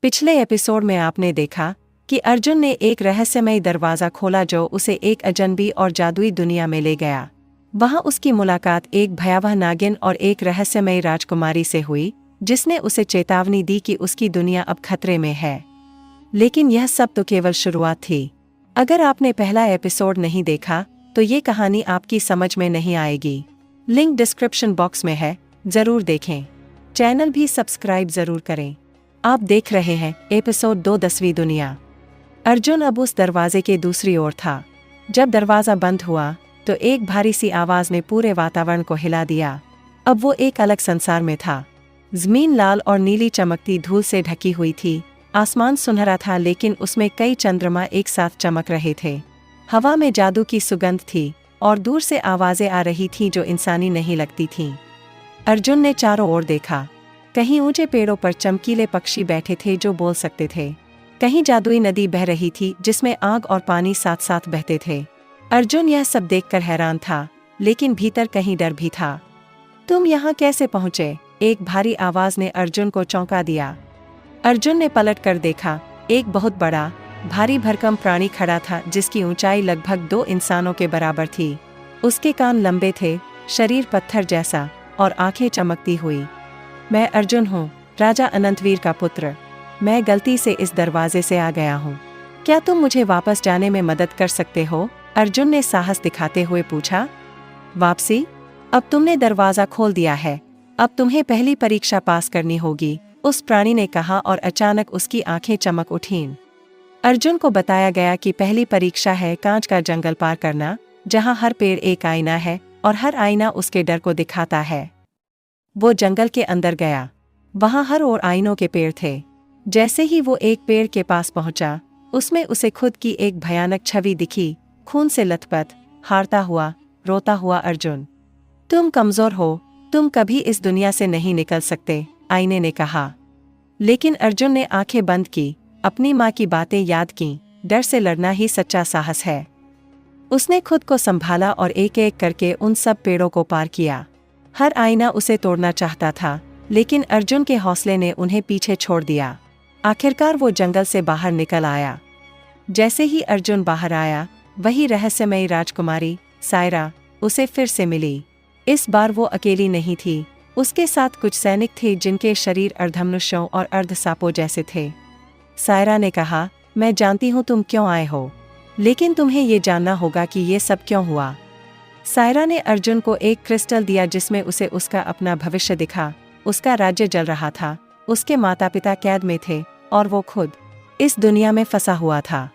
पिछले एपिसोड में आपने देखा कि अर्जुन ने एक रहस्यमय दरवाज़ा खोला जो उसे एक अजनबी और जादुई दुनिया में ले गया। वहां उसकी मुलाकात एक भयावह नागिन और एक रहस्यमयी राजकुमारी से हुई, जिसने उसे चेतावनी दी कि उसकी दुनिया अब खतरे में है। लेकिन यह सब तो केवल शुरुआत थी। अगर आपने पहला एपिसोड नहीं देखा तो ये कहानी आपकी समझ में नहीं आएगी। लिंक डिस्क्रिप्शन बॉक्स में है, जरूर देखें। चैनल भी सब्सक्राइब जरूर करें। आप देख रहे हैं एपिसोड 2 10वीं दुनिया। अर्जुन अब उस दरवाजे के दूसरी ओर था। जब दरवाज़ा बंद हुआ तो एक भारी सी आवाज़ ने पूरे वातावरण को हिला दिया। अब वो एक अलग संसार में था। ज़मीन लाल और नीली चमकती धूल से ढकी हुई थी। आसमान सुनहरा था, लेकिन उसमें कई चंद्रमा एक साथ चमक रहे थे। हवा में जादू की सुगंध थी और दूर से आवाज़ें आ रही थीं जो इंसानी नहीं लगती थीं। अर्जुन ने चारों ओर देखा। कहीं ऊंचे पेड़ों पर चमकीले पक्षी बैठे थे जो बोल सकते थे। कहीं जादुई नदी बह रही थी जिसमें आग और पानी साथ साथ बहते थे। अर्जुन यह सब देखकर हैरान था, लेकिन भीतर कहीं डर भी था। तुम यहाँ कैसे पहुँचे? एक भारी आवाज़ ने अर्जुन को चौंका दिया। अर्जुन ने पलट कर देखा। एक बहुत बड़ा, भारी भरकम प्राणी खड़ा था जिसकी ऊंचाई लगभग 2 इंसानों के बराबर थी। उसके कान लंबे थे, शरीर पत्थर जैसा और आंखें चमकती हुई। मैं अर्जुन हूँ, राजा अनंतवीर का पुत्र। मैं गलती से इस दरवाजे से आ गया हूँ। क्या तुम मुझे वापस जाने में मदद कर सकते हो? अर्जुन ने साहस दिखाते हुए पूछा। वापसी? अब तुमने दरवाज़ा खोल दिया है, अब तुम्हें पहली परीक्षा पास करनी होगी, उस प्राणी ने कहा और अचानक उसकी आंखें चमक उठीं। अर्जुन को बताया गया कि पहली परीक्षा है कांच का जंगल पार करना, जहाँ हर पेड़ एक आईना है और हर आईना उसके डर को दिखाता है। वो जंगल के अंदर गया। वहाँ हर ओर आईनों के पेड़ थे। जैसे ही वो एक पेड़ के पास पहुंचा, उसमें उसे खुद की एक भयानक छवि दिखी। खून से लथपथ, हारता हुआ, रोता हुआ अर्जुन। तुम कमजोर हो, तुम कभी इस दुनिया से नहीं निकल सकते, आईने ने कहा। लेकिन अर्जुन ने आंखें बंद की, अपनी माँ की बातें याद कीं। डर से लड़ना ही सच्चा साहस है। उसने खुद को संभाला और एक एक करके उन सब पेड़ों को पार किया। हर आईना उसे तोड़ना चाहता था, लेकिन अर्जुन के हौसले ने उन्हें पीछे छोड़ दिया। आखिरकार वो जंगल से बाहर निकल आया। जैसे ही अर्जुन बाहर आया, वही रहस्यमयी राजकुमारी सायरा उसे फिर से मिली। इस बार वो अकेली नहीं थी, उसके साथ कुछ सैनिक थे जिनके शरीर अर्धमनुष्यों और अर्धसापों जैसे थे। सायरा ने कहा, मैं जानती हूँ तुम क्यों आए हो, लेकिन तुम्हें ये जानना होगा कि ये सब क्यों हुआ। सायरा ने अर्जुन को एक क्रिस्टल दिया जिसमें उसे उसका अपना भविष्य दिखा। उसका राज्य जल रहा था, उसके माता पिता कैद में थे और वो खुद इस दुनिया में फंसा हुआ था।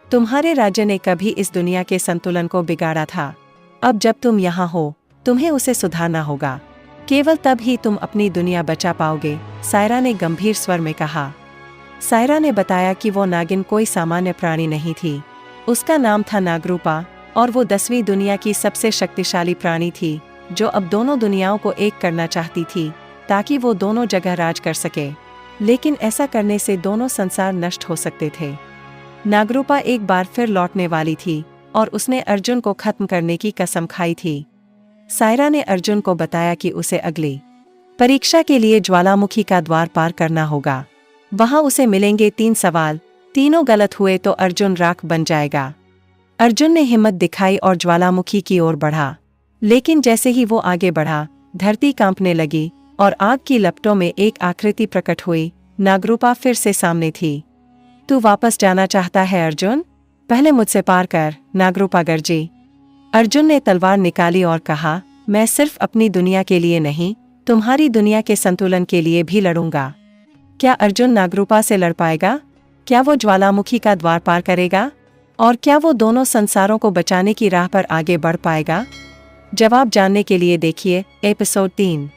तुम्हारे राज्य ने कभी इस दुनिया के संतुलन को बिगाड़ा था। अब जब तुम यहाँ हो, तुम्हें उसे सुधारना होगा। केवल तब ही तुम अपनी दुनिया बचा पाओगे, सायरा ने गंभीर स्वर में कहा। सायरा ने बताया कि वो नागिन कोई सामान्य प्राणी नहीं थी। उसका नाम था नागरूपा और वो 10वीं दुनिया की सबसे शक्तिशाली प्राणी थी, जो अब दोनों दुनियाओं को एक करना चाहती थी ताकि वो दोनों जगह राज कर सके। लेकिन ऐसा करने से दोनों संसार नष्ट हो सकते थे। नागरूपा एक बार फिर लौटने वाली थी और उसने अर्जुन को खत्म करने की कसम खाई थी। सायरा ने अर्जुन को बताया कि उसे अगली परीक्षा के लिए ज्वालामुखी का द्वार पार करना होगा। वहां उसे मिलेंगे 3 सवाल, तीनों गलत हुए तो अर्जुन राख बन जाएगा। अर्जुन ने हिम्मत दिखाई और ज्वालामुखी की ओर बढ़ा। लेकिन जैसे ही वो आगे बढ़ा, धरती कांपने लगी और आग की लपटों में एक आकृति प्रकट हुई। नागरूपा फिर से सामने थी। तू वापस जाना चाहता है अर्जुन? पहले मुझसे पार कर, नागरूपा गरजी। अर्जुन ने तलवार निकाली और कहा, मैं सिर्फ अपनी दुनिया के लिए नहीं, तुम्हारी दुनिया के संतुलन के लिए भी लड़ूंगा। क्या अर्जुन नागरूपा से लड़ पाएगा? क्या वो ज्वालामुखी का द्वार पार करेगा? और क्या वो दोनों संसारों को बचाने की राह पर आगे बढ़ पाएगा? जवाब जानने के लिए देखिए एपिसोड 3।